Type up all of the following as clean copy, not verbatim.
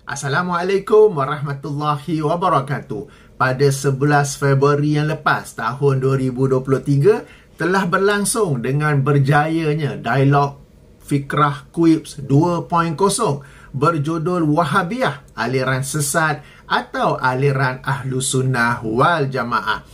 Assalamualaikum warahmatullahi wabarakatuh. Pada 11 Februari yang lepas, tahun 2023, telah berlangsung dengan berjayanya dialog Fikrah Quips 2.0 berjudul Wahabiyah, aliran sesat atau aliran Ahlus Sunnah wal Jamaah.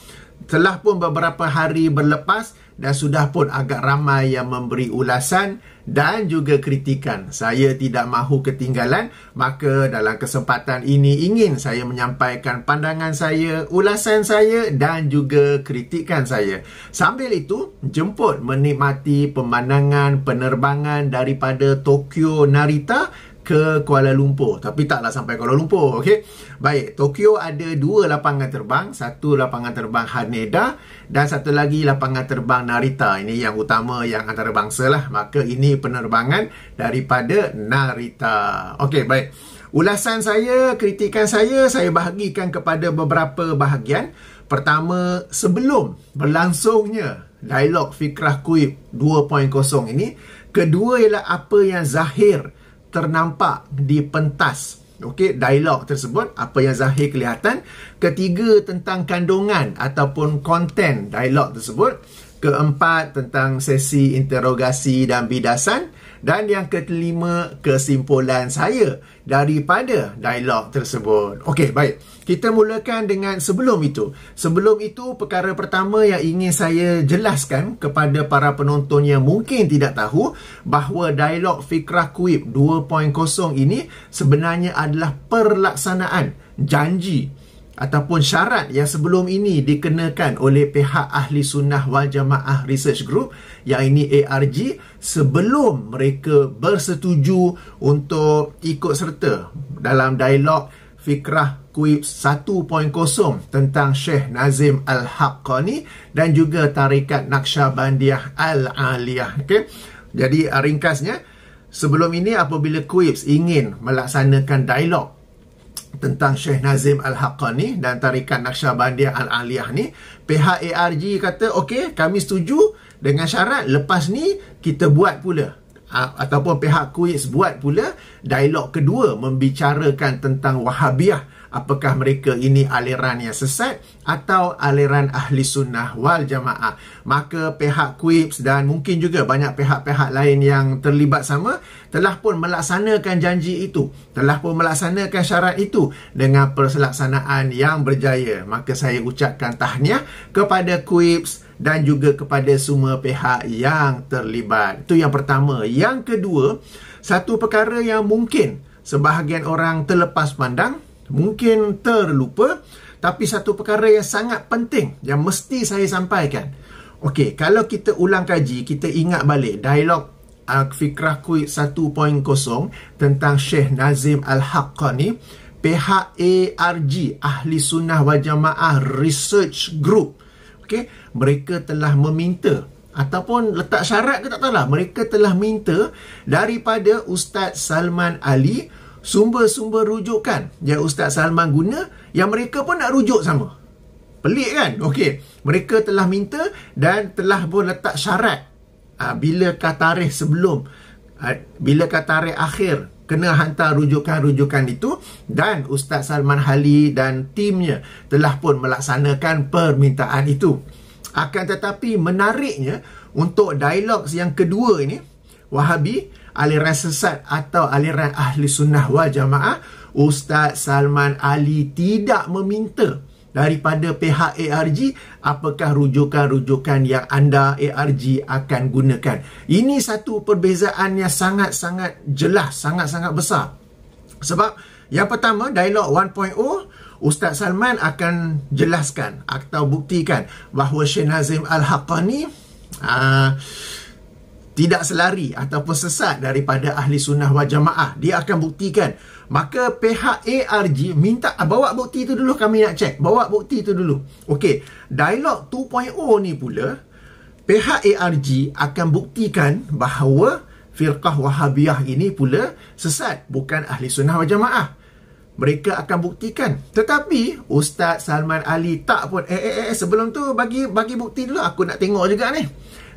Telah pun beberapa hari berlepas dan sudah pun agak ramai yang memberi ulasan dan juga kritikan. Saya tidak mahu ketinggalan, maka dalam kesempatan ini ingin saya menyampaikan pandangan saya, ulasan saya dan juga kritikan saya. Sambil itu, jemput menikmati pemandangan penerbangan daripada Tokyo Narita ke Kuala Lumpur. Tapi taklah sampai Kuala Lumpur, okey. Baik, Tokyo ada 2 lapangan terbang, satu lapangan terbang Haneda dan satu lagi lapangan terbang Narita. Ini yang utama, yang antarabangsa lah. Maka ini penerbangan daripada Narita. Okey, baik. Ulasan saya, kritikan saya bahagikan kepada beberapa bahagian. Pertama, sebelum berlangsungnya dialog Fikrah Quips 2.0 ini. Kedua ialah apa yang zahir ternampak di pentas dialog tersebut, apa yang zahir kelihatan. Ketiga, tentang kandungan ataupun konten dialog tersebut. Keempat, tentang sesi interogasi dan bidasan. Dan yang kelima, kesimpulan saya daripada dialog tersebut. Okey, baik. Kita mulakan dengan sebelum itu. Sebelum itu, perkara pertama yang ingin saya jelaskan kepada para penonton yang mungkin tidak tahu bahawa dialog Fikrah Quips 2.0 ini sebenarnya adalah perlaksanaan janji ataupun syarat yang sebelum ini dikenakan oleh pihak Ahli Sunnah wal Jamaah Research Group, yang ini ARG, sebelum mereka bersetuju untuk ikut serta dalam dialog Fikrah Quips 1.0 tentang Syekh Nazim Al-Haqqani dan juga Tarikat Naqsyabandiyah Al-Aliyah. Okay? Jadi ringkasnya, sebelum ini apabila Quips ingin melaksanakan dialog tentang Syekh Nazim Al-Haqqani dan Tarikat Naqsyabandiyah Al-Aliyah ni, pihak ARG kata, okey, kami setuju dengan syarat lepas ni kita buat pula, ataupun pihak Quips buat pula dialog kedua membicarakan tentang Wahabiyah. Apakah mereka ini aliran yang sesat atau aliran Ahli Sunnah wal Jamaah? Maka pihak Quips dan mungkin juga banyak pihak-pihak lain yang terlibat sama telah pun melaksanakan janji itu, telah pun melaksanakan syarat itu dengan pelaksanaan yang berjaya. Maka saya ucapkan tahniah kepada Quips dan juga kepada semua pihak yang terlibat. Itu yang pertama. Yang kedua, satu perkara yang mungkin sebahagian orang terlepas pandang, mungkin terlupa, tapi satu perkara yang sangat penting yang mesti saya sampaikan. Okey, kalau kita ulang kaji, kita ingat balik dialog Fikrah Quips 1.0 tentang Syekh Nazim Al-Haqqani, pihak ARG, Ahli Sunnah wal Jamaah Research Group, okey, mereka telah meminta ataupun letak syarat ke tak tahulah, mereka telah minta daripada Ustaz Salman Ali sumber-sumber rujukan yang Ustaz Salman guna, yang mereka pun nak rujuk sama. Pelik kan? Okey, mereka telah minta dan telah pun letak syarat bilakah tarikh sebelum, bilakah tarikh akhir kena hantar rujukan-rujukan itu, dan Ustaz Salman Ali dan timnya telah pun melaksanakan permintaan itu. Akan tetapi menariknya, untuk dialog yang kedua ini, Wahabi, aliran sesat atau aliran Ahli Sunnah wal Jamaah, Ustaz Salman Ali tidak meminta daripada pihak ARG apakah rujukan-rujukan yang anda ARG akan gunakan. Ini satu perbezaan yang sangat-sangat jelas, sangat-sangat besar. Sebab yang pertama, dialog 1.0, Ustaz Salman akan jelaskan atau buktikan bahawa Syekh Nazim Al-Haqqani tidak selari ataupun sesat daripada Ahli Sunnah wal Jamaah. Dia akan buktikan. Maka pihak ARG minta, bawa bukti itu dulu, kami nak cek. Bawa bukti itu dulu. Okey, dialog 2.0 ni pula, pihak ARG akan buktikan bahawa Firqah Wahabiyah ini pula sesat, bukan Ahli Sunnah wal Jamaah. Mereka akan buktikan. Tetapi Ustaz Salman Ali tak pun, sebelum tu bagi bukti dulu, aku nak tengok juga ni.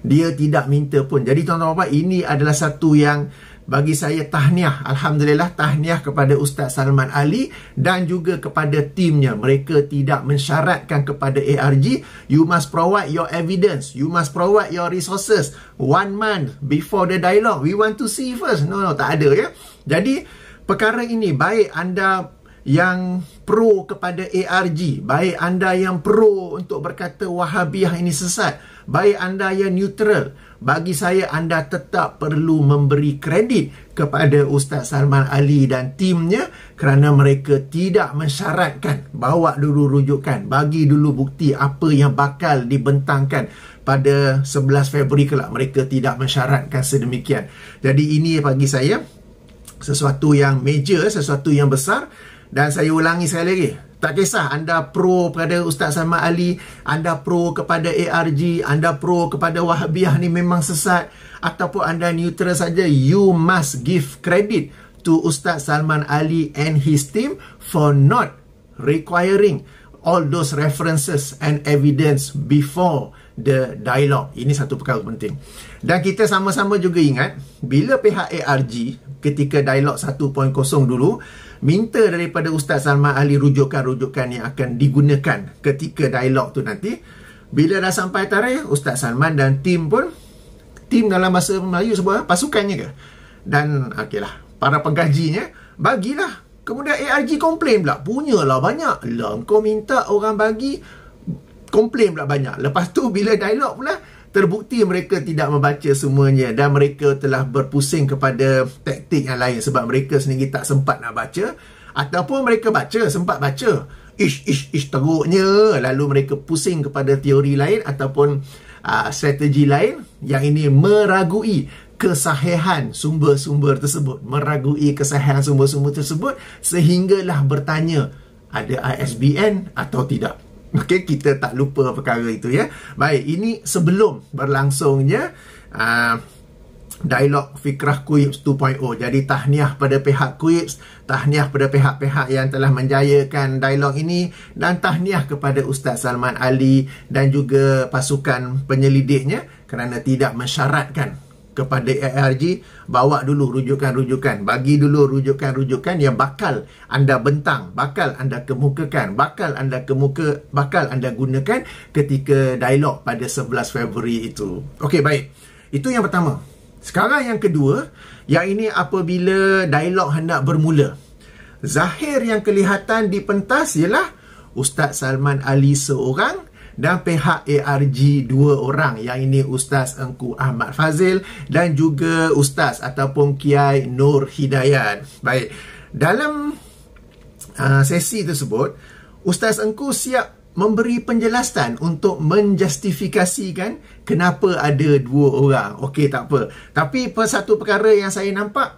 Dia tidak minta pun. Jadi tuan-tuan puan, ini adalah satu yang bagi saya tahniah. Alhamdulillah, tahniah kepada Ustaz Salman Ali dan juga kepada timnya. Mereka tidak mensyaratkan kepada ARG, you must provide your evidence, you must provide your resources 1 month before the dialogue, we want to see first. No, tak ada ya. Jadi perkara ini, baik anda yang pro kepada ARG, baik anda yang pro untuk berkata Wahabiyah ini sesat, baik anda yang neutral, bagi saya anda tetap perlu memberi kredit kepada Ustaz Salman Ali dan timnya kerana mereka tidak mensyaratkan. Bawa dulu rujukan, bagi dulu bukti apa yang bakal dibentangkan pada 11 Februari kelak. Mereka tidak mensyaratkan sedemikian. Jadi ini bagi saya sesuatu yang major, sesuatu yang besar. Dan saya ulangi sekali lagi, tak kisah anda pro kepada Ustaz Salman Ali, anda pro kepada ARG, anda pro kepada Wahabiyah ni memang sesat, ataupun anda neutral saja, you must give credit to Ustaz Salman Ali and his team for not requiring all those references and evidence before the dialogue. Ini satu perkara penting. Dan kita sama-sama juga ingat, bila pihak ARG ketika dialog 1.0 dulu minta daripada Ustaz Salman Ali rujukan-rujukan yang akan digunakan ketika dialog tu nanti, bila dah sampai tarikh, Ustaz Salman dan tim pun, tim dalam bahasa Melayu sebuah pasukannya ke, dan okeylah, para pengkajinya bagilah. Kemudian ARG komplain pula, punyalah banyak lah, kau minta orang bagi, komplain pula banyak. Lepas tu bila dialog pula, terbukti mereka tidak membaca semuanya dan mereka telah berpusing kepada taktik yang lain sebab mereka sendiri tak sempat nak baca, ataupun mereka baca, sempat baca ish teruknya, lalu mereka pusing kepada teori lain ataupun strategi lain yang ini meragui kesahihan sumber-sumber tersebut, meragui kesahihan sumber-sumber tersebut sehinggalah bertanya ada ISBN atau tidak. Okey, kita tak lupa perkara itu ya. Baik, ini sebelum berlangsungnya dialog Fikrah Kuibs 2.0. Jadi tahniah pada pihak Kuibs, tahniah pada pihak-pihak yang telah menjayakan dialog ini, dan tahniah kepada Ustaz Salman Ali dan juga pasukan penyelidiknya kerana tidak mensyaratkan kepada ARG, bawa dulu rujukan-rujukan, bagi dulu rujukan-rujukan yang bakal anda bentang, bakal anda kemukakan, bakal anda gunakan ketika dialog pada 11 Februari itu. Okey, baik. Itu yang pertama. Sekarang yang kedua, yang ini apabila dialog hendak bermula. Zahir yang kelihatan di pentas ialah Ustaz Salman Ali seorang dan pihak ARG 2 orang, yang ini Ustaz Engku Ahmad Fazil dan juga Ustaz ataupun Kiai Nur Hidayat. Baik, dalam sesi tersebut, Ustaz Engku siap memberi penjelasan untuk menjustifikasikan kenapa ada 2 orang. Okey, tak apa. Tapi satu perkara yang saya nampak,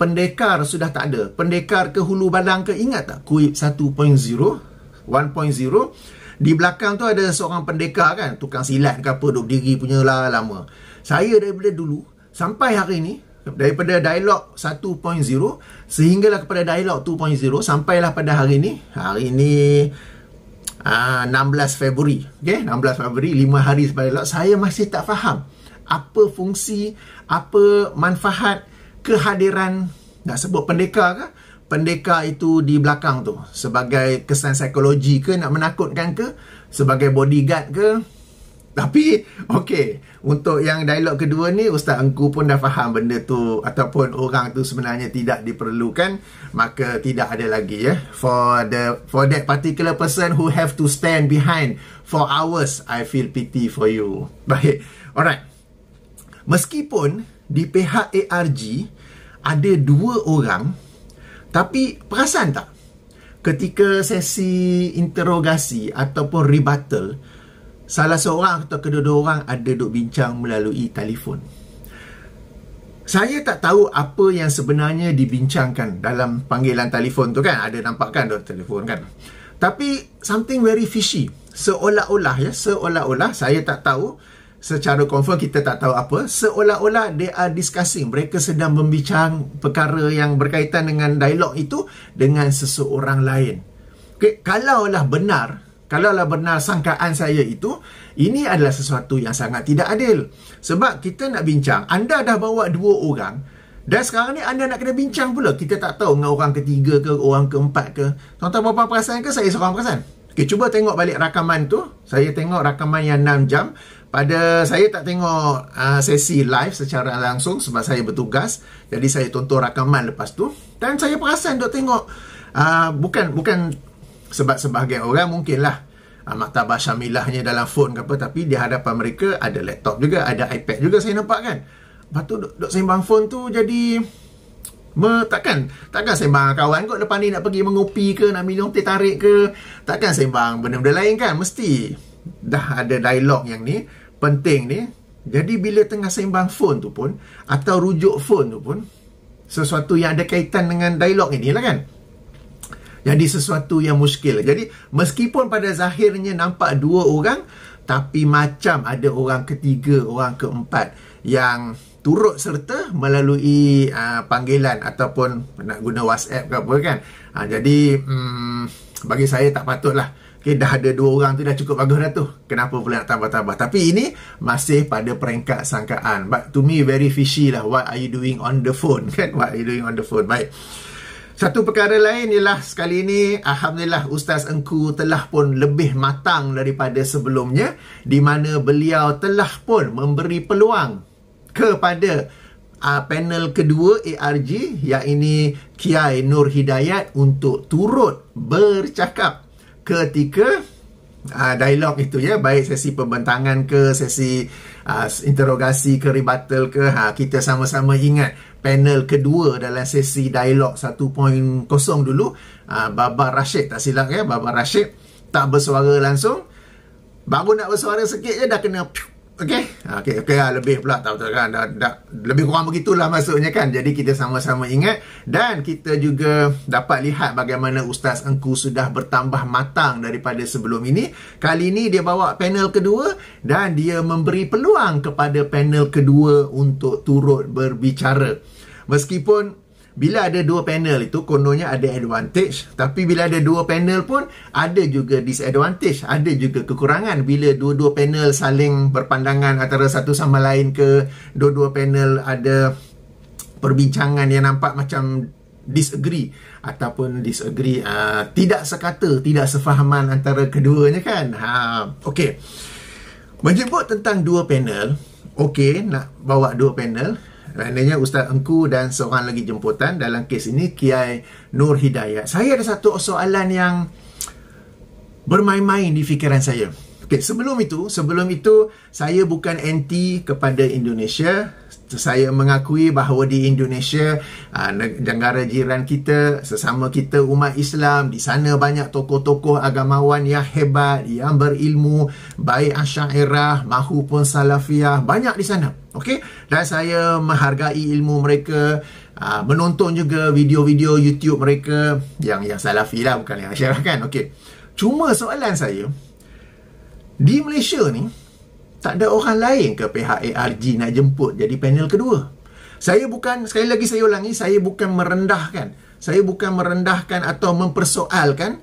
pendekar sudah tak ada. Pendekar ke hulu balang ke, ingat tak? Kuib 1.0, 1.0. Di belakang tu ada seorang pendekar kan, tukang silat ke apa, duduk diri punya lah lama. Saya daripada dulu sampai hari ni, daripada dialog 1.0 sehinggalah kepada dialog 2.0, sampailah pada hari ni 16 Februari. Okay, 16 Februari, 5 hari sebelum dialog, saya masih tak faham apa fungsi, apa manfaat kehadiran, nak sebut pendekar ke, pendekar itu di belakang tu, sebagai kesan psikologi ke, nak menakutkan ke, sebagai bodyguard ke. Tapi okey, untuk yang dialog kedua ni, Ustaz Engku pun dah faham benda tu ataupun orang tu sebenarnya tidak diperlukan, maka tidak ada lagi ya. For that particular person who have to stand behind for hours, I feel pity for you. Baik, alright. Meskipun di pihak ARG ada 2 orang, tapi perasan tak, ketika sesi interogasi ataupun rebuttal, salah seorang atau kedua-dua orang ada duduk bincang melalui telefon. Saya tak tahu apa yang sebenarnya dibincangkan dalam panggilan telefon tu kan, ada nampak kan duduk telefon kan. Tapi something very fishy. Seolah-olah saya tak tahu, secara confirm kita tak tahu apa, seolah-olah they are discussing, mereka sedang membincang perkara yang berkaitan dengan dialog itu dengan seseorang lain. Okay, kalaulah benar sangkaan saya itu, ini adalah sesuatu yang sangat tidak adil. Sebab kita nak bincang, anda dah bawa 2 orang, Dan sekarang ni anda nak kena bincang pula. Kita tak tahu dengan orang ketiga ke, orang keempat ke. Tuan-tuan berapa perasan ke saya seorang perasan? Okay, cuba tengok balik rakaman tu. Saya tengok rakaman yang 6 jam. Saya tak tengok sesi live secara langsung sebab saya bertugas. Jadi saya tonton rakaman lepas tu. Dan saya perasan duk tengok. Bukan sebab sebahagian orang mungkinlah maktabah syamilahnya dalam phone ke apa. Tapi di hadapan mereka ada laptop juga, ada iPad juga saya nampak kan. Lepas tu duk sembang phone tu jadi takkan sembang kawan kot lepas ni nak pergi mengopi ke, nak minum teh tarik ke, takkan sembang benda-benda lain kan. Mesti dah ada dialog yang ni penting ni. Jadi bila tengah sembang phone tu pun, atau rujuk phone tu pun, sesuatu yang ada kaitan dengan dialog ini lah kan, jadi sesuatu yang muskil. Jadi meskipun pada zahirnya nampak dua orang, tapi macam ada orang ketiga, orang keempat yang turut serta melalui panggilan ataupun nak guna WhatsApp ke apa kan. Jadi bagi saya tak patutlah. Okay, dah ada dua orang tu dah cukup bagus dah tu. Kenapa pula nak tambah-tambah? Tapi ini masih pada peringkat sangkaan. But to me very fishy lah. What are you doing on the phone? Kan? What are you doing on the phone? Baik. Satu perkara lain ialah sekali ini alhamdulillah Ustaz Engku telah pun lebih matang daripada sebelumnya, di mana beliau telah pun memberi peluang kepada panel kedua ARG, iaitu Kiai Nur Hidayat, untuk turut bercakap ketika dialog itu ya, baik sesi pembentangan ke, sesi interogasi ke, rebuttal ke. Kita sama-sama ingat panel kedua dalam sesi dialog 1.0 dulu, Babar Rashid tak silap ya, Babar Rashid tak bersuara langsung, baru nak bersuara sikit je dah kena okey lebih pula tahu kan, dah lebih kurang begitulah maksudnya kan. Jadi kita sama-sama ingat, dan kita juga dapat lihat bagaimana Ustaz Engku sudah bertambah matang daripada sebelum ini. Kali ini dia bawa panel kedua dan dia memberi peluang kepada panel kedua untuk turut berbicara. Meskipun bila ada dua panel itu kononnya ada advantage, tapi bila ada dua panel pun ada juga disadvantage, ada juga kekurangan. Bila dua-dua panel saling berpandangan antara satu sama lain ke, dua-dua panel ada perbincangan yang nampak macam disagree ataupun tidak sekata, tidak sefahaman antara keduanya kan. Okey. Menyebut tentang dua panel, okey, nak bawa dua panel. Maknanya Ustaz Engku dan seorang lagi jemputan, dalam kes ini Kiai Nur Hidayat. Saya ada satu soalan yang bermain-main di fikiran saya. Okay, sebelum itu saya bukan anti kepada Indonesia. Saya mengakui bahawa di Indonesia, negara jiran kita, sesama kita umat Islam, di sana banyak tokoh-tokoh agamawan yang hebat, yang berilmu, baik Asy'ariyah maupun Salafiyah, banyak di sana. Okey, dan saya menghargai ilmu mereka, menonton juga video-video YouTube mereka yang Salafi lah, bukan yang Asy'ariyah kan. Okey. Cuma soalan saya, di Malaysia ni tak ada orang lain ke pihak ARG nak jemput jadi panel kedua? Saya bukan, sekali lagi saya ulangi, saya bukan merendahkan. Saya bukan merendahkan atau mempersoalkan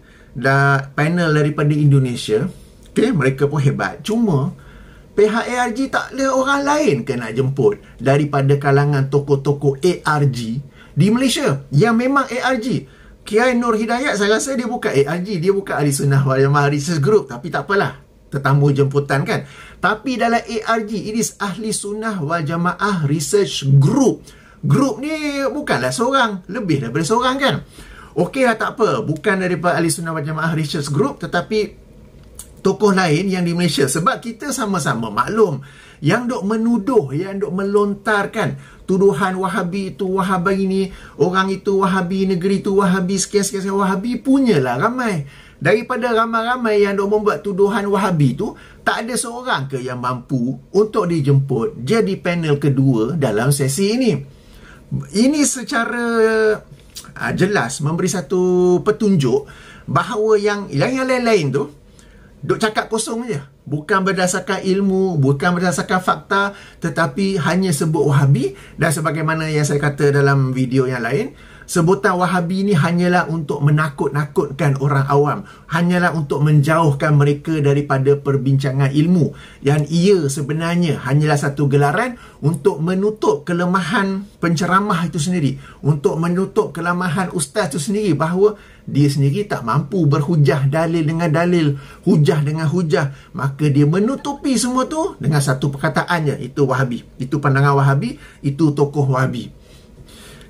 panel daripada Indonesia. Okay, mereka pun hebat. Cuma pihak ARG tak ada orang lain ke nak jemput daripada kalangan tokoh-tokoh ARG di Malaysia yang memang ARG. Kiai Nur Hidayat saya rasa dia bukan ARG, dia bukan Ahli Sunnah wal Jamaah Research Group, tapi tak apalah, tetamu jemputan kan. Tapi dalam ARG, it is Ahli Sunnah wal Jamaah Research Group. Grup ni bukanlah seorang, lebih daripada seorang kan. Okey lah, tak apa, bukan daripada Ahli Sunnah wal Jamaah Research Group, tetapi tokoh lain yang di Malaysia. Sebab kita sama-sama maklum, yang duk menuduh, yang duk melontarkan tuduhan Wahabi itu Wahabi ini, orang itu Wahabi, negeri itu Wahabi, sekian-sekian Wahabi, punyalah ramai. Daripada ramai-ramai yang duk membuat tuduhan Wahabi itu, tak ada seorang ke yang mampu untuk dijemput jadi panel kedua dalam sesi ini. Ini secara jelas memberi satu petunjuk bahawa yang lain-lain tu duk cakap kosong je. Bukan berdasarkan ilmu, bukan berdasarkan fakta, tetapi hanya sebut Wahabi. Dan sebagaimana yang saya kata dalam video yang lain, Sebutan Wahabi ni hanyalah untuk menakut-nakutkan orang awam, hanyalah untuk menjauhkan mereka daripada perbincangan ilmu, yang ia sebenarnya hanyalah satu gelaran untuk menutup kelemahan penceramah itu sendiri, untuk menutup kelemahan ustaz itu sendiri, bahawa dia sendiri tak mampu berhujah dalil dengan dalil, hujah dengan hujah, maka dia menutupi semua tu dengan satu perkataannya, itu Wahabi, itu pandangan Wahabi, itu tokoh Wahabi.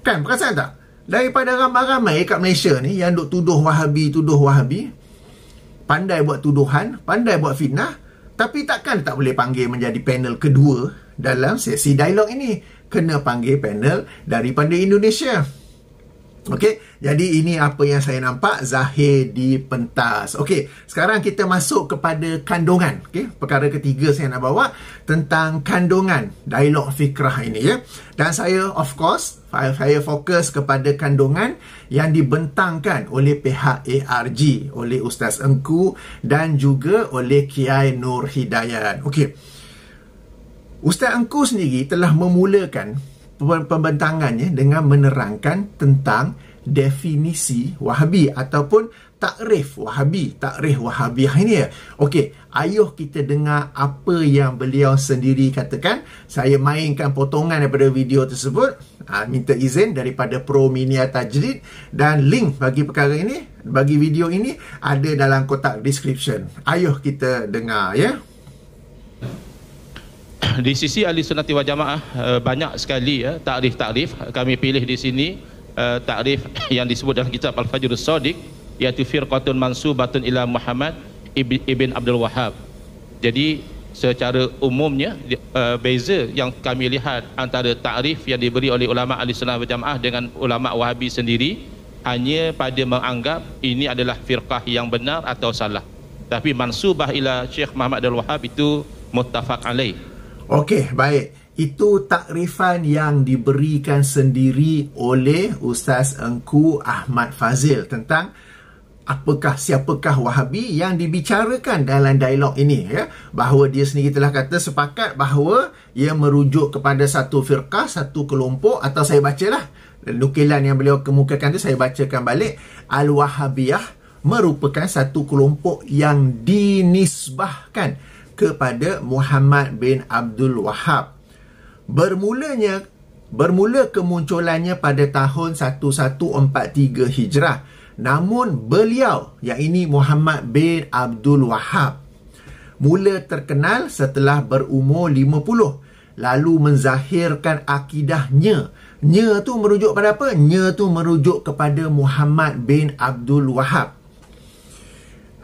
Kan, perasan tak? Daripada ramai-ramai kat Malaysia ni yang duk tuduh Wahabi, pandai buat tuduhan, pandai buat fitnah, tapi takkan tak boleh panggil menjadi panel kedua dalam sesi dialog ini. Kena panggil panel daripada Indonesia. Okey, jadi ini apa yang saya nampak zahir di pentas. Okey, sekarang kita masuk kepada kandungan. Okey, perkara ketiga saya nak bawa tentang kandungan dialog fikrah ini, ya. Dan saya of course saya fokus kepada kandungan yang dibentangkan oleh pihak ARG, oleh Ustaz Engku dan juga oleh Kiai Nur Hidayat. Okey, Ustaz Engku sendiri telah memulakan pembentangannya dengan menerangkan tentang definisi Wahabi ataupun takrif Wahabi, takrif Wahabiah ini, ya. Okey, ayuh kita dengar apa yang beliau sendiri katakan. Saya mainkan potongan daripada video tersebut, minta izin daripada Pro Media Tajrid, dan link bagi perkara ini, bagi video ini ada dalam kotak description. Ayuh kita dengar, ya. Di sisi Ahli Sunnati wal Jamaah banyak sekali, ya, takrif-takrif. Kami pilih di sini takrif yang disebut dalam kitab Al-Fajrus Shadiq, iaitu firqatun mansubatun ila Muhammad ibn Abdul Wahhab. Jadi secara umumnya beza yang kami lihat antara takrif yang diberi oleh ulama Ahli Sunnah wal Jamaah dengan ulama Wahabi sendiri hanya pada menganggap ini adalah firqah yang benar atau salah. Tapi mansubah ila Syekh Muhammad Abdul Wahhab itu muttafaq alaih. Okey, baik. Itu takrifan yang diberikan sendiri oleh Ustaz Engku Ahmad Fazil tentang siapakah Wahabi yang dibicarakan dalam dialog ini, ya. Bahawa dia sendiri telah kata sepakat bahawa ia merujuk kepada satu firqah, satu kelompok, atau saya bacalah nukilan yang beliau kemukakan tu, saya bacakan balik. Al-Wahabiyah merupakan satu kelompok yang dinisbahkan kepada Muhammad bin Abdul Wahhab. Bermula kemunculannya pada tahun 1143 Hijrah. Namun beliau, yang ini Muhammad bin Abdul Wahhab, mula terkenal setelah berumur 50, lalu menzahirkan akidahnya. Nya tu merujuk pada apa? Nya tu merujuk kepada Muhammad bin Abdul Wahhab.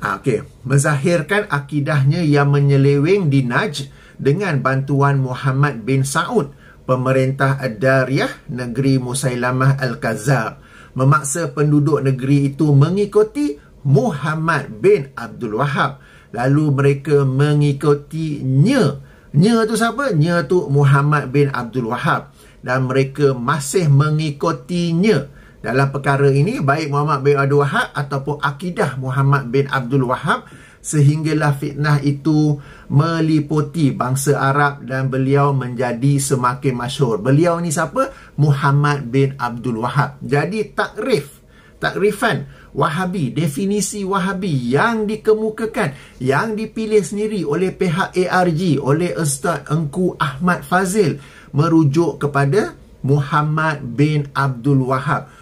Okey, menzahirkan akidahnya yang menyeleweng di Najd dengan bantuan Muhammad bin Saud, pemerintah Ad-Dariyah, negeri Musailamah Al-Kazzab, memaksa penduduk negeri itu mengikuti Muhammad bin Abdul Wahhab. Lalu mereka mengikuti Nya. Nya tu siapa? Nya tu Muhammad bin Abdul Wahhab, dan mereka masih mengikutinya dalam perkara ini, baik Muhammad bin Abdul Wahhab ataupun akidah Muhammad bin Abdul Wahhab, sehinggalah fitnah itu meliputi bangsa Arab dan beliau menjadi semakin masyhur. Beliau ni siapa? Muhammad bin Abdul Wahhab. Jadi takrifan Wahabi, definisi Wahabi yang dikemukakan, yang dipilih sendiri oleh pihak ARG, oleh Ustaz Engku Ahmad Fazil, merujuk kepada Muhammad bin Abdul Wahhab.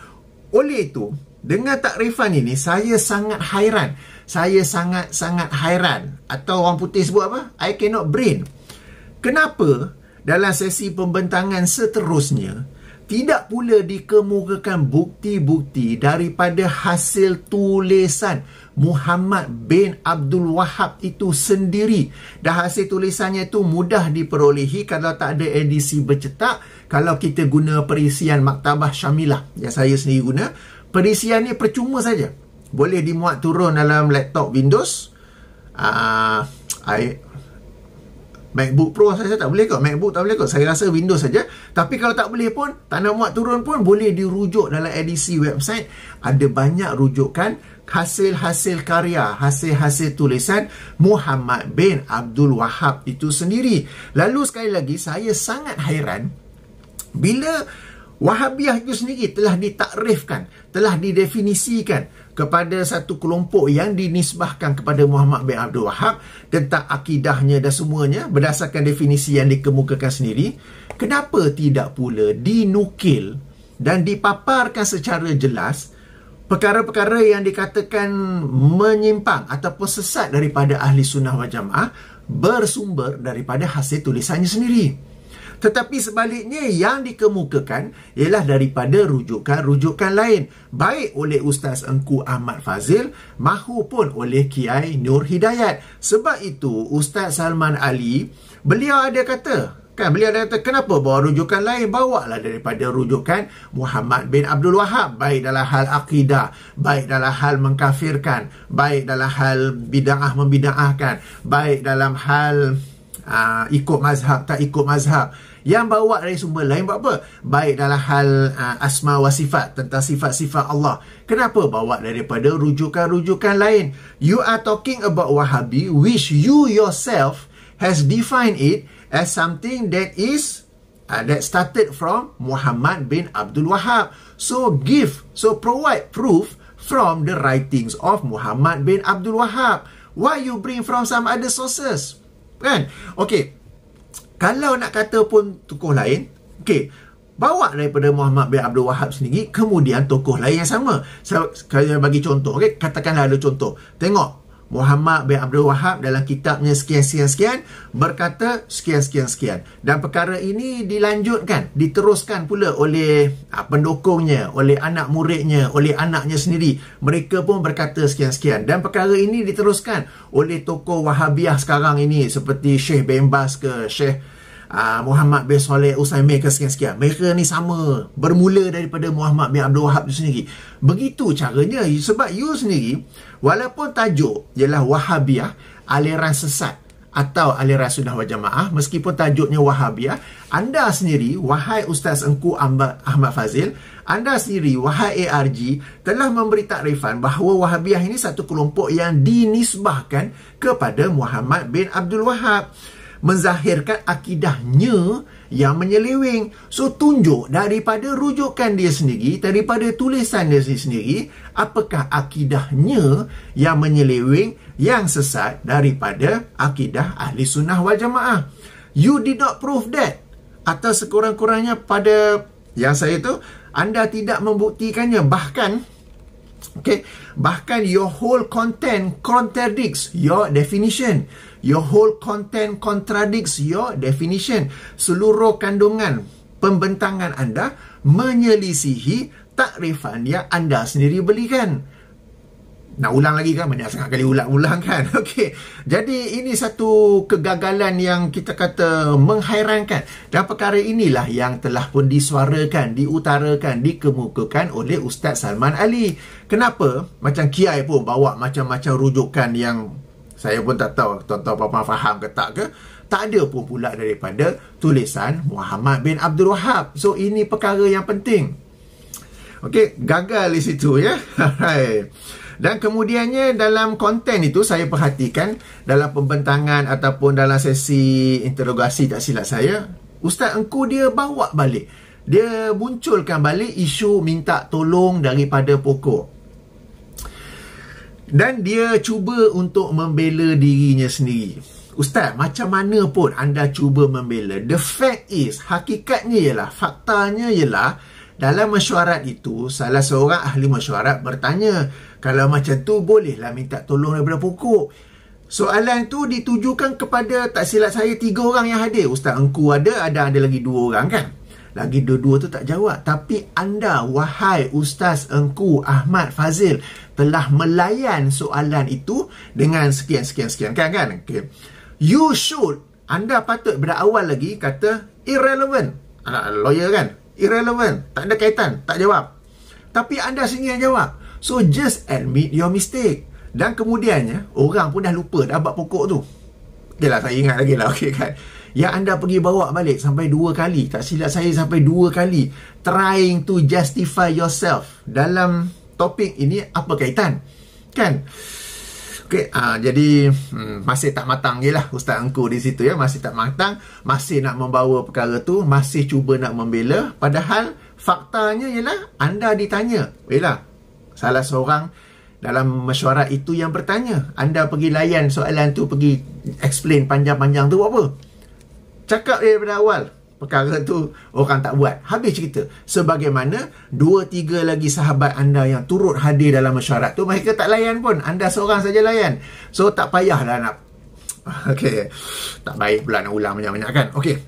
Oleh itu, dengan takrifan ini, saya sangat hairan. Saya sangat-sangat hairan. Atau orang putih sebut apa? I cannot brain. Kenapa dalam sesi pembentangan seterusnya tidak pula dikemukakan bukti-bukti daripada hasil tulisan Muhammad bin Abdul Wahhab itu sendiri? Dan hasil tulisannya itu mudah diperolehi kalau tak ada edisi bercetak. Kalau kita guna perisian Maktabah Syamilah yang saya sendiri guna, perisian ni percuma saja. Boleh dimuat turun dalam laptop Windows. MacBook Pro saya tak boleh kot, MacBook tak boleh kot. Saya rasa Windows saja. Tapi kalau tak boleh pun, tak nak muat turun pun, boleh dirujuk dalam edisi website. Ada banyak rujukan hasil-hasil karya, hasil-hasil tulisan Muhammad bin Abdul Wahhab itu sendiri. Lalu sekali lagi, saya sangat hairan bila Wahabiyah itu sendiri telah ditakrifkan, telah didefinisikan kepada satu kelompok yang dinisbahkan kepada Muhammad bin Abdul Wahab tentang akidahnya dan semuanya berdasarkan definisi yang dikemukakan sendiri. Kenapa tidak pula dinukil dan dipaparkan secara jelas perkara-perkara yang dikatakan menyimpang ataupun sesat daripada ahli sunnah wal jamaah bersumber daripada hasil tulisannya sendiri. Tetapi sebaliknya yang dikemukakan ialah daripada rujukan-rujukan lain, baik oleh Ustaz Engku Ahmad Fazil mahupun oleh Kiai Nur Hidayat. Sebab itu Ustaz Salman Ali, beliau ada kata, kenapa bawa rujukan lain? Bawalah daripada rujukan Muhammad bin Abdul Wahab, baik dalam hal akidah, baik dalam hal mengkafirkan, baik dalam hal bid'ah membid'ahkan, baik dalam hal ikut mazhab tak ikut mazhab. Yang bawa dari sumber lain buat apa? Baik dalam hal asma wa sifat, tentang sifat-sifat Allah. Kenapa bawa daripada rujukan-rujukan lain? You are talking about Wahabi which you yourself has defined it as something that is that started from Muhammad bin Abdul Wahab. So provide proof from the writings of Muhammad bin Abdul Wahab. Why you bring from some other sources? Kan? Okey. Kalau nak kata pun tokoh lain, okey, bawa daripada Muhammad bin Abdul Wahab sendiri, kemudian tokoh lain yang sama. Saya bagi contoh, okey, katakanlah ada contoh. Tengok, Muhammad bin Abdul Wahab dalam kitabnya sekian-sekian-sekian berkata sekian-sekian-sekian. Dan perkara ini dilanjutkan, diteruskan pula oleh pendukungnya, oleh anak muridnya, oleh anaknya sendiri. Mereka pun berkata sekian-sekian. Dan perkara ini diteruskan oleh tokoh Wahabiyah sekarang ini seperti Syekh bin Baz ke Syekh Muhammad bin Saleh Utsaimin ke sekian-sekian. Mereka ni sama, bermula daripada Muhammad bin Abdul Wahab itu sendiri. Begitu caranya. Sebab you sendiri, walaupun tajuk ialah Wahabiyah, aliran sesat atau aliran sunnah wal jamaah, meskipun tajuknya Wahabiyah, anda sendiri, wahai Ustaz Engku Ahmad Fazil, anda sendiri, wahai ARG, telah memberi takrifan bahawa Wahabiyah ini satu kelompok yang dinisbahkan kepada Muhammad bin Abdul Wahab, menzahirkan akidahnya yang menyeleweng. So tunjuk daripada rujukan dia sendiri, daripada tulisan dia sendiri, apakah akidahnya yang menyeleweng, yang sesat daripada akidah ahli sunnah wal jamaah. You did not prove that, atau sekurang-kurangnya pada yang saya tu, anda tidak membuktikannya. Bahkan your whole content contradicts your definition. Your whole content contradicts your definition. Seluruh kandungan pembentangan anda menyelisihi takrifan yang anda sendiri belikan. Nak ulang lagi kan? Banyak sangat kali ulang-ulang kan? Okey. Jadi ini satu kegagalan yang kita kata menghairankan. Dan perkara inilah yang telah pun disuarakan, diutarakan, dikemukakan oleh Ustaz Salman Ali. Kenapa? Macam Kiai pun bawa macam-macam rujukan yang saya pun tak tahu tuan-tuan apa-apa faham ke tak ke. Tak ada pun pula daripada tulisan Muhammad bin Abdul Wahab. So ini perkara yang penting. Okey, gagal di situ ya. Dan kemudiannya dalam konten itu saya perhatikan dalam pembentangan ataupun dalam sesi interogasi tak silap saya, Ustaz Engku dia bawa balik. Dia munculkan balik isu minta tolong daripada pokok. Dan dia cuba untuk membela dirinya sendiri. Ustaz, macam mana pun anda cuba membela, the fact is, hakikatnya ialah, faktanya ialah, dalam mesyuarat itu, salah seorang ahli mesyuarat bertanya, kalau macam tu bolehlah minta tolong daripada pokok. Soalan tu ditujukan kepada, tak silap saya, 3 orang yang hadir. Ustaz Engku ada lagi 2 orang kan. Lagi 2 tu tak jawab. Tapi anda, wahai Ustaz Engku Ahmad Fazil, telah melayan soalan itu dengan sekian kan. Okay. You should, anda patut pada awal lagi kata irrelevant. Lawyer kan, irrelevant, tak ada kaitan, tak jawab. Tapi anda sendiri yang jawab. So just admit your mistake. Dan kemudiannya orang pun dah lupa dah bab pokok tu. Okeylah, saya ingat lagi lah, okey kan. Yang anda pergi bawa balik sampai 2 kali, tak silap saya sampai 2 kali, trying to justify yourself dalam topik ini, apa kaitan? Kan? Okey, jadi masih tak matang je lah Ustaz Engku di situ ya, masih tak matang, masih nak membawa perkara tu, masih cuba nak membela, padahal Faktanya ialah anda ditanya. Yalah, salah seorang dalam mesyuarat itu yang bertanya. Anda pergi layan soalan tu, pergi explain panjang-panjang tu buat apa? Cakap daripada awal. Perkara tu orang tak buat. Habis cerita. Sebagaimana 2-3 lagi sahabat anda yang turut hadir dalam mesyuarat tu, mereka tak layan pun. Anda seorang saja layan. So tak payahlah nak okey. Tak baik pula nak ulang banyak-banyak kan. Okey.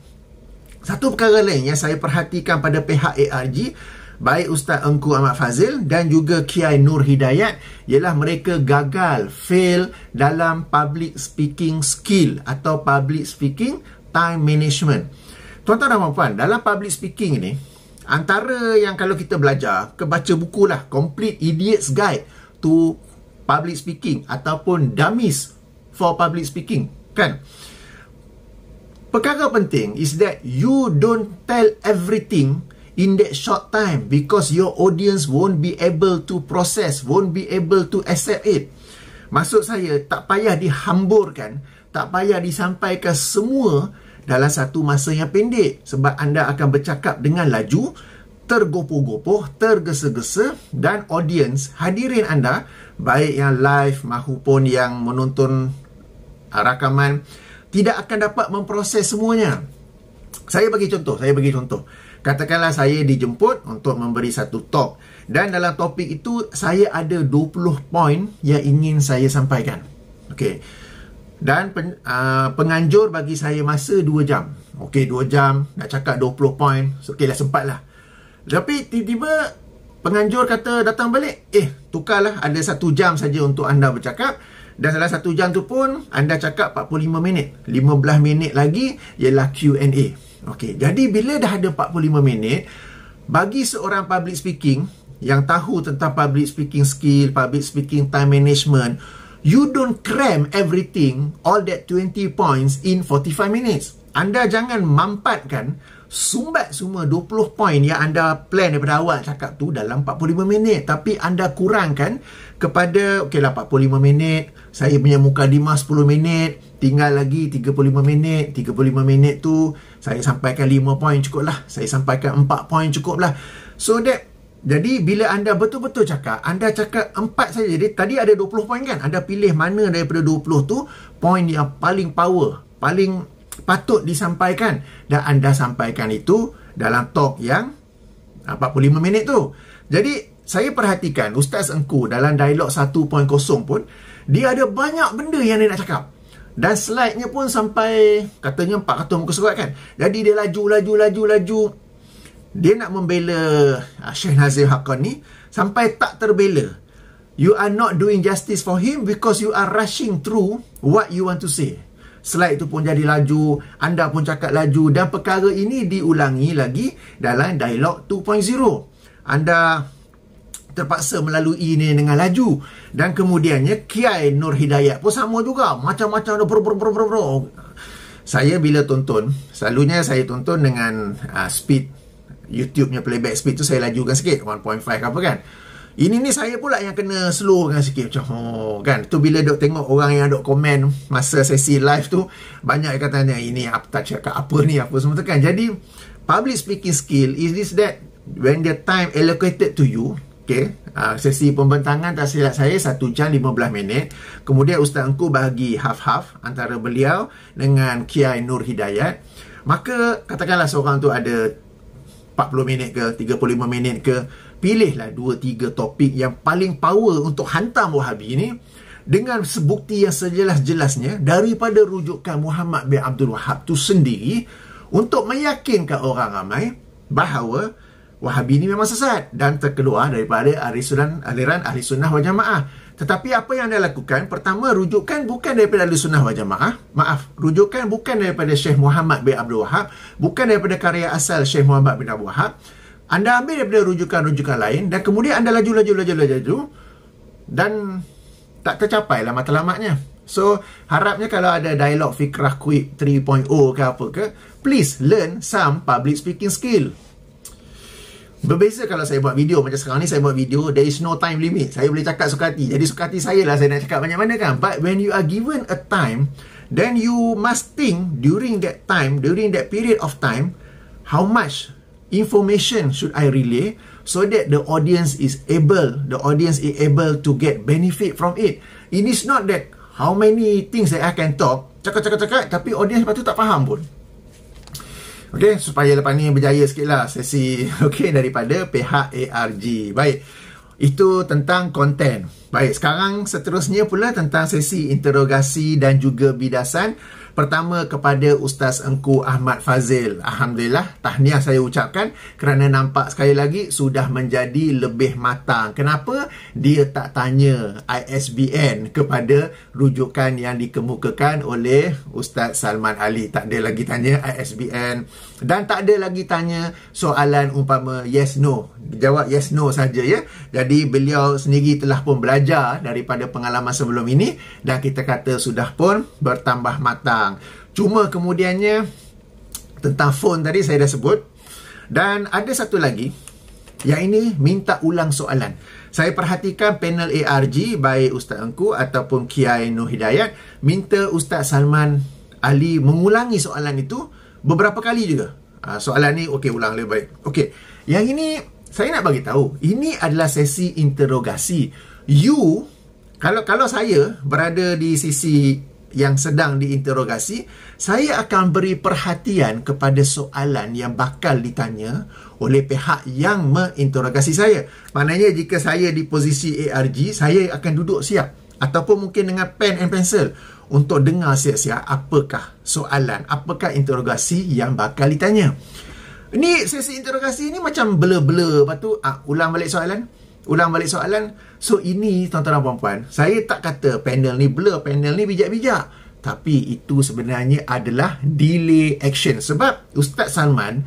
Satu perkara lain yang saya perhatikan pada pihak ARG, baik Ustaz Engku Ahmad Fazil dan juga Kiai Nur Hidayat, ialah mereka gagal, fail dalam public speaking skill atau public speaking time management. Tuan-tuan dan puan-puan, dalam public speaking ni, antara yang kalau kita belajar, baca buku lah, Complete Idiot's Guide to Public Speaking ataupun Dummies for Public Speaking, kan? Perkara penting is that you don't tell everything in that short time because your audience won't be able to process, won't be able to accept it. Maksud saya, tak payah dihamburkan, tak payah disampaikan semua dalam satu masa yang pendek, sebab anda akan bercakap dengan laju, tergopoh-gopoh, tergesa-gesa, dan audience hadirin anda, baik yang live maupun yang menonton rakaman, tidak akan dapat memproses semuanya. Saya bagi contoh. Katakanlah saya dijemput untuk memberi satu talk, dan dalam topik itu saya ada 20 poin yang ingin saya sampaikan. Okey. Dan penganjur bagi saya masa 2 jam. Okey, 2 jam nak cakap 20 poin. So, okeylah, sempatlah. Tapi tiba-tiba penganjur kata datang balik, tukarlah, ada 1 jam saja untuk anda bercakap. Dan dalam 1 jam tu pun anda cakap 45 minit. 15 minit lagi ialah Q&A. Okey, jadi bila dah ada 45 minit, bagi seorang public speaking yang tahu tentang public speaking skill, public speaking time management, you don't cram everything, all that 20 points in 45 minutes. Anda jangan mampatkan, sumbat semua 20 poin yang anda plan daripada awal cakap tu dalam 45 minit. Tapi anda kurangkan kepada, okeylah 45 minit, saya punya mukadimah 10 minit, tinggal lagi 35 minit. 35 minit tu saya sampaikan 5 poin cukup lah, saya sampaikan 4 poin cukup lah. So that, jadi bila anda betul-betul cakap, anda cakap 4 saja. Jadi tadi ada 20 poin kan, anda pilih mana daripada 20 tu poin yang paling power, paling patut disampaikan, dan anda sampaikan itu dalam talk yang 45 minit tu. Jadi saya perhatikan Ustaz Engku dalam dialog 1.0 pun, dia ada banyak benda yang dia nak cakap, dan slide-nya pun sampai katanya 400 muka surat kan. Jadi dia laju. Dia nak membela Syekh Nazim Haqqani sampai tak terbela. You are not doing justice for him because you are rushing through what you want to say. Slide tu pun jadi laju, anda pun cakap laju, dan perkara ini diulangi lagi dalam dialog 2.0. Anda terpaksa melalui ini dengan laju. Dan kemudiannya Kiai Nur Hidayat pun sama juga, macam-macam ada Saya bila tonton, selalunya saya tonton dengan speed YouTube-nya playback speed tu saya lajukan sikit, 1.5 ke apa kan. Ini ni saya pula yang kena slow kan sikit, macam kan. Tu bila dok tengok orang yang dok komen masa sesi live tu, banyak yang katanya ini apa tak cakap apa ni, apa semua tu kan. Jadi public speaking skill is this that when the time allocated to you, okay, sesi pembentangan tak silap saya 1 jam 15 minit. Kemudian Ustaz Engku bagi half-half antara beliau dengan Kiai Nur Hidayat. Maka katakanlah seorang tu ada 40 minit ke 35 minit ke, pilihlah 2-3 topik yang paling power untuk hantam Wahabi ni dengan sebukti yang sejelas-jelasnya daripada rujukan Muhammad bin Abdul Wahab tu sendiri, untuk meyakinkan orang ramai bahawa Wahabi ni memang sesat dan terkeluar daripada aliran Ahli Sunnah wal Jamaah. Tetapi apa yang anda lakukan, pertama, rujukan bukan daripada Ahli Sunnah wal Jamaah. Rujukan bukan daripada Syekh Muhammad bin Abdul Wahab, bukan daripada karya asal Syekh Muhammad bin Abdul Wahab. Anda ambil daripada rujukan-rujukan lain, dan kemudian anda laju, dan tak tercapailah matlamatnya. So, harapnya kalau ada dialog Fikrah Quick 3.0 ke apa ke, please learn some public speaking skill. Berbeza kalau saya buat video macam sekarang ni, saya buat video, there is no time limit. Saya boleh cakap suka hati. Jadi suka hati saya lah saya nak cakap banyak mana kan. But when you are given a time, then you must think during that time, during that period of time, how much information should I relay so that the audience is able to get benefit from it. It is not that how many things that I can talk, cakap, tapi audience lepas tu tak faham pun. Okey, supaya lepas ni berjaya sikit lah sesi daripada pihak ARG. Baik, itu tentang konten. Baik, sekarang seterusnya pula tentang sesi interogasi dan juga bidasan. Pertama kepada Ustaz Engku Ahmad Fazil. Alhamdulillah, tahniah saya ucapkan kerana nampak sekali lagi sudah menjadi lebih matang. Kenapa? Dia tak tanya ISBN kepada rujukan yang dikemukakan oleh Ustaz Salman Ali. Tak ada lagi tanya ISBN dan tak ada lagi tanya soalan umpama yes no. Jawab yes no saja ya. Jadi beliau sendiri telah pun belajar daripada pengalaman sebelum ini dan kita kata sudah pun bertambah matang. Cuma kemudiannya tentang phone tadi saya dah sebut. Dan ada satu lagi, yang ini minta ulang soalan. Saya perhatikan panel ARG, baik Ustaz Engku ataupun Kiai Nur Hidayat, minta Ustaz Salman Ali mengulangi soalan itu beberapa kali juga. Soalan ni okey, ulang lebih baik. Okey, yang ini saya nak bagi tahu, ini adalah sesi interogasi. You, kalau saya berada di sisi yang sedang diinterogasi, saya akan beri perhatian kepada soalan yang bakal ditanya oleh pihak yang menginterogasi saya. Maknanya jika saya di posisi ARG, saya akan duduk siap ataupun mungkin dengan pen and pencil untuk dengar siap-siap apakah soalan, apakah interogasi yang bakal ditanya. Ini sesi interogasi ni macam blur-blur, lepas tu ulang balik soalan. So ini tuan-tuan dan puan-puan, saya tak kata panel ni blur, panel ni bijak-bijak, tapi itu sebenarnya adalah delay action. Sebab Ustaz Salman,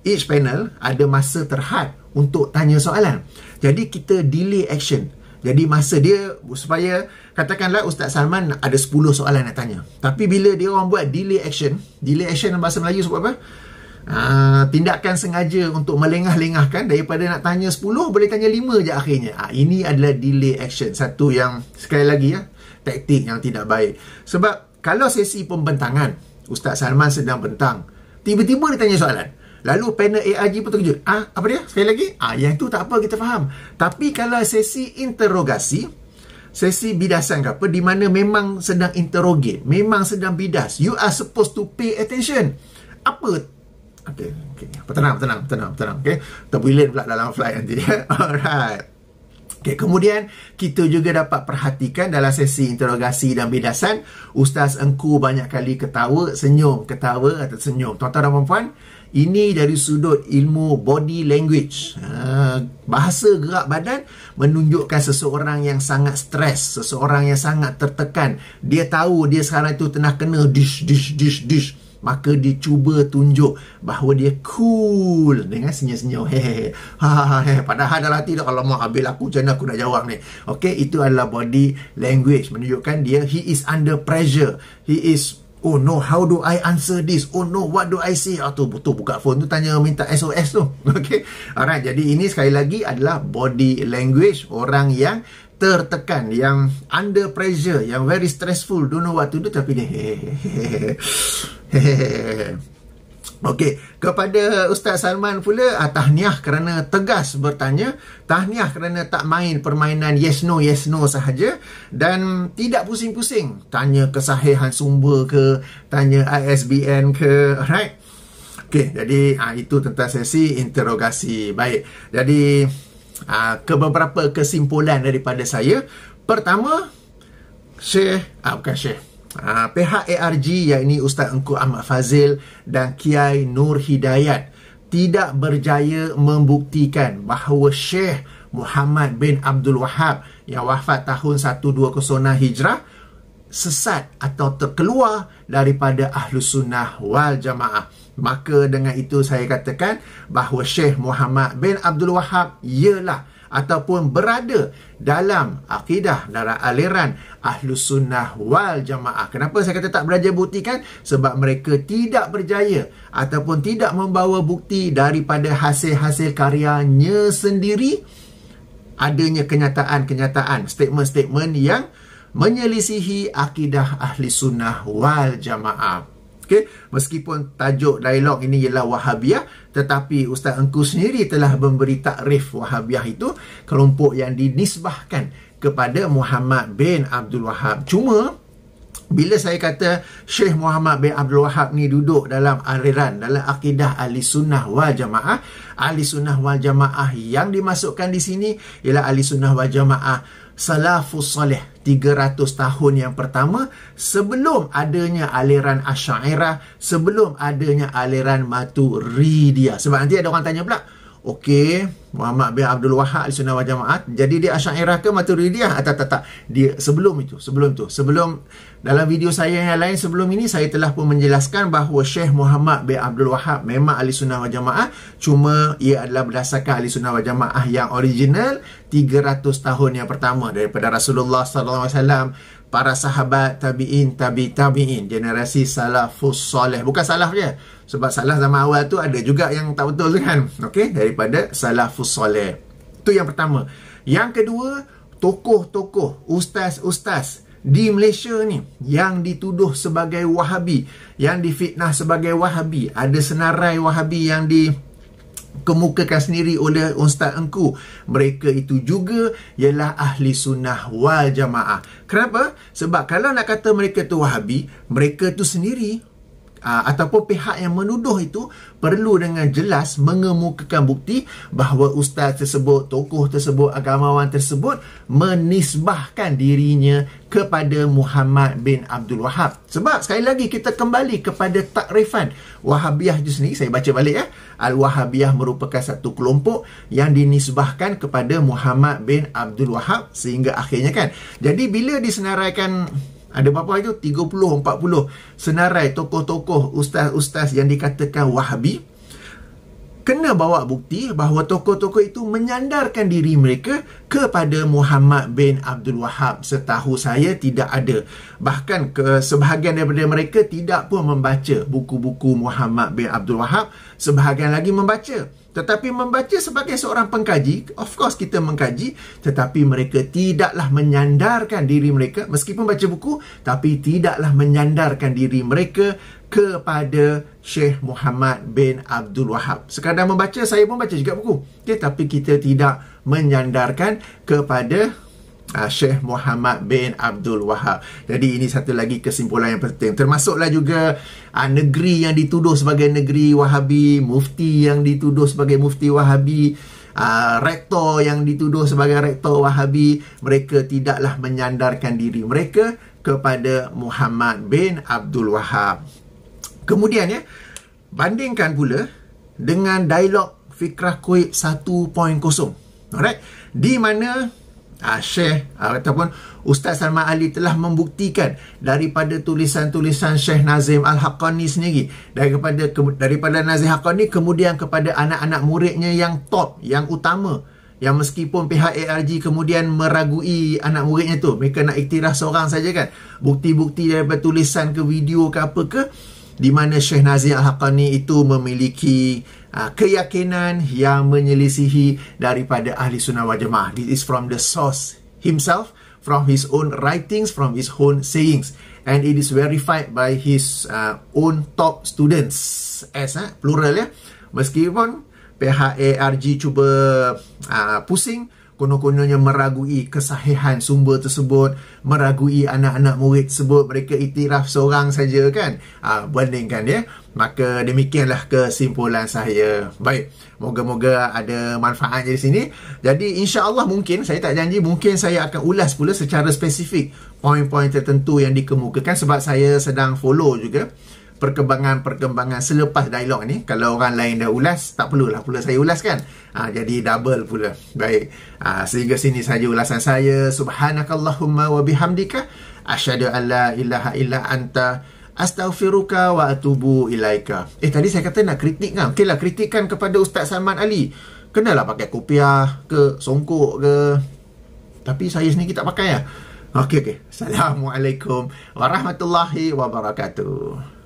each panel ada masa terhad untuk tanya soalan. Jadi kita delay action. Jadi masa dia, supaya katakanlah Ustaz Salman ada 10 soalan nak tanya, tapi bila dia orang buat delay action dalam bahasa Melayu sebut apa? Tindakan sengaja untuk melengah-lengahkan, daripada nak tanya 10 boleh tanya 5 je akhirnya. Ini adalah delay action. Satu yang sekali lagi taktik yang tidak baik. Sebab kalau sesi pembentangan, Ustaz Salman sedang bentang, tiba-tiba dia tanya soalan, lalu panel ARG pun terkejut. Apa dia? Sekali lagi? Yang tu tak apa, kita faham. Tapi kalau sesi interogasi, sesi bidasan ke apa, di mana memang sedang interrogate, memang sedang bidas, you are supposed to pay attention. Apa? Okay. Tenang. Okay. Terbuilan pula dalam flight nanti. Alright. Okay, kemudian kita juga dapat perhatikan dalam sesi interogasi dan bidasan, Ustaz Engku banyak kali ketawa, senyum. Tuan-tuan dan puan-puan, ini dari sudut ilmu body language. Bahasa gerak badan menunjukkan seseorang yang sangat stres, seseorang yang sangat tertekan. Dia tahu dia sekarang itu tengah kena dish. Maka dia cuba tunjuk bahawa dia cool dengan senyum-senyum. Padahal dalam hati dah, alamak, habis aku macam mana aku nak jawab ni. Okey, itu adalah body language, menunjukkan dia he is under pressure. He is, oh no, how do I answer this? Oh no, what do I say? Tu betul buka phone tu tanya minta SOS tu. Okey. Alright, jadi ini sekali lagi adalah body language orang yang tertekan, yang under pressure, yang very stressful, don't know what to do, tapi dia Okey, kepada Ustaz Salman pula, tahniah kerana tegas bertanya, tahniah kerana tak main permainan yes no sahaja dan tidak pusing-pusing tanya kesahihan sumber ke, tanya ISBN ke. Alright. Okey, jadi itu tentang sesi interogasi. Baik. Jadi ke beberapa kesimpulan daripada saya. Pertama, pihak ARG, yakni Ustaz Engku Ahmad Fazil dan Kiai Nur Hidayat, tidak berjaya membuktikan bahawa Syekh Muhammad bin Abdul Wahab yang wafat tahun 120 Hijrah sesat atau terkeluar daripada Ahlus Sunnah wal Jamaah. Maka dengan itu saya katakan bahawa Syekh Muhammad bin Abdul Wahab ialah ataupun berada dalam akidah, dalam aliran Ahlus Sunnah wal Jamaah. Kenapa saya kata tak berjaya buktikan? Sebab mereka tidak berjaya ataupun tidak membawa bukti daripada hasil-hasil karyanya sendiri, adanya kenyataan-kenyataan, statement-statement yang menyelisihi akidah Ahli Sunnah wal Jamaah. Okey, meskipun tajuk dialog ini ialah Wahabiyah, tetapi Ustaz Engku sendiri telah memberi takrif Wahabiyah itu kelompok yang dinisbahkan kepada Muhammad bin Abdul Wahab. Cuma bila saya kata Syekh Muhammad bin Abdul Wahab ni duduk dalam aliran, dalam akidah Ahli Sunnah wal Jamaah, Ahli Sunnah wal Jamaah yang dimasukkan di sini ialah Ahli Sunnah wal Jamaah Salafus Salih 300 tahun yang pertama sebelum adanya aliran Asy'ariyah, sebelum adanya aliran Maturidiyah. Sebab nanti ada orang tanya pula, okey, Muhammad bin Abdul Wahab Ahli Sunnah wal Jamaah, jadi dia Asy'ariyah ke Maturidiyah? Tak. Dia sebelum itu. Sebelum dalam video saya yang lain sebelum ini, saya telah pun menjelaskan bahawa Syekh Muhammad bin Abdul Wahab memang Ahli Sunnah wal Jamaah, cuma ia adalah berdasarkan Ahli Sunnah wal Jamaah yang original 300 tahun yang pertama daripada Rasulullah SAW, para sahabat, tabi'in, tabi'in, generasi salafus soleh. Bukan salaf je, sebab salaf zaman awal tu ada juga yang tak betul tu kan. Okey, daripada salafus soleh. Itu yang pertama. Yang kedua, tokoh-tokoh, ustaz-ustaz di Malaysia ni yang dituduh sebagai Wahabi, yang difitnah sebagai Wahabi, ada senarai Wahabi yang dikemukakan sendiri oleh Ustaz Engku, mereka itu juga ialah Ahli Sunnah wal Jamaah. Kenapa? Sebab kalau nak kata mereka tu Wahabi, mereka tu sendiri ataupun pihak yang menuduh itu perlu dengan jelas mengemukakan bukti bahawa ustaz tersebut, tokoh tersebut, agamawan tersebut menisbahkan dirinya kepada Muhammad bin Abdul Wahab. Sebab sekali lagi kita kembali kepada takrifan Wahabiyah itu sendiri. Saya baca balik ya. Al-Wahabiyah merupakan satu kelompok yang dinisbahkan kepada Muhammad bin Abdul Wahab sehingga akhirnya kan. Jadi bila disenaraikan, ada berapa itu? 30-40 senarai tokoh-tokoh, ustaz-ustaz yang dikatakan Wahabi, kena bawa bukti bahawa tokoh-tokoh itu menyandarkan diri mereka kepada Muhammad bin Abdul Wahab. Setahu saya tidak ada. Bahkan sebahagian daripada mereka tidak pun membaca buku-buku Muhammad bin Abdul Wahab. Sebahagian lagi membaca. Tetapi membaca sebagai seorang pengkaji, of course kita mengkaji, tetapi mereka tidaklah menyandarkan diri mereka, meskipun baca buku, tapi tidaklah menyandarkan diri mereka kepada Syekh Muhammad bin Abdul Wahab. Sekadar membaca, saya pun baca juga buku. Okay, tapi kita tidak menyandarkan kepada Syekh Muhammad bin Abdul Wahab. Jadi ini satu lagi kesimpulan yang penting. Termasuklah juga negeri yang dituduh sebagai negeri Wahabi, mufti yang dituduh sebagai mufti Wahabi, rektor yang dituduh sebagai rektor Wahabi, mereka tidaklah menyandarkan diri mereka kepada Muhammad bin Abdul Wahab. Kemudian ya, bandingkan pula dengan dialog Fikrah Kuib 1.0. Alright, di mana Syekh ataupun Ustaz Salman Ali telah membuktikan daripada tulisan-tulisan Syekh Nazim Al-Haqqani sendiri, daripada Nazim Haqqani kemudian kepada anak-anak muridnya yang top, yang utama, yang meskipun pihak ARG kemudian meragui anak muridnya tu, mereka nak iktiraf seorang saja kan, bukti-bukti daripada tulisan ke video ke apa ke, di mana Syekh Nazim Al-Haqqani itu memiliki keyakinan yang menyelisihi daripada Ahli Sunnah wal Jamaah. This is from the source himself, from his own writings, from his own sayings, and it is verified by his own top students, as plural ya. Meskipun pihak ARG cuba pusing, konon-kononnya meragui kesahihan sumber tersebut, meragui anak-anak murid tersebut, mereka iktiraf seorang saja kan. Bandingkan ya. Maka demikianlah kesimpulan saya. Baik, moga-moga ada manfaatnya di sini. Jadi insya-Allah mungkin, saya tak janji, mungkin saya akan ulas pula secara spesifik poin-poin tertentu yang dikemukakan, sebab saya sedang follow juga perkembangan selepas dialog ni. Kalau orang lain dah ulas, tak perlulah pula saya ulaskan. Jadi double pula. Baik, sehingga sini saja ulasan saya. Subhanakallahumma wa bihamdika asyhadu an la ilaha illa anta astaghfiruka wa atubu ilaika. Tadi saya kata nak kritik kan. Okeylah, kritikkan kepada Ustaz Salman Ali. Kenalah pakai kopiah ke, songkok ke. Tapi saya sendiri tak pakai ya. Okey. Assalamualaikum warahmatullahi wabarakatuh.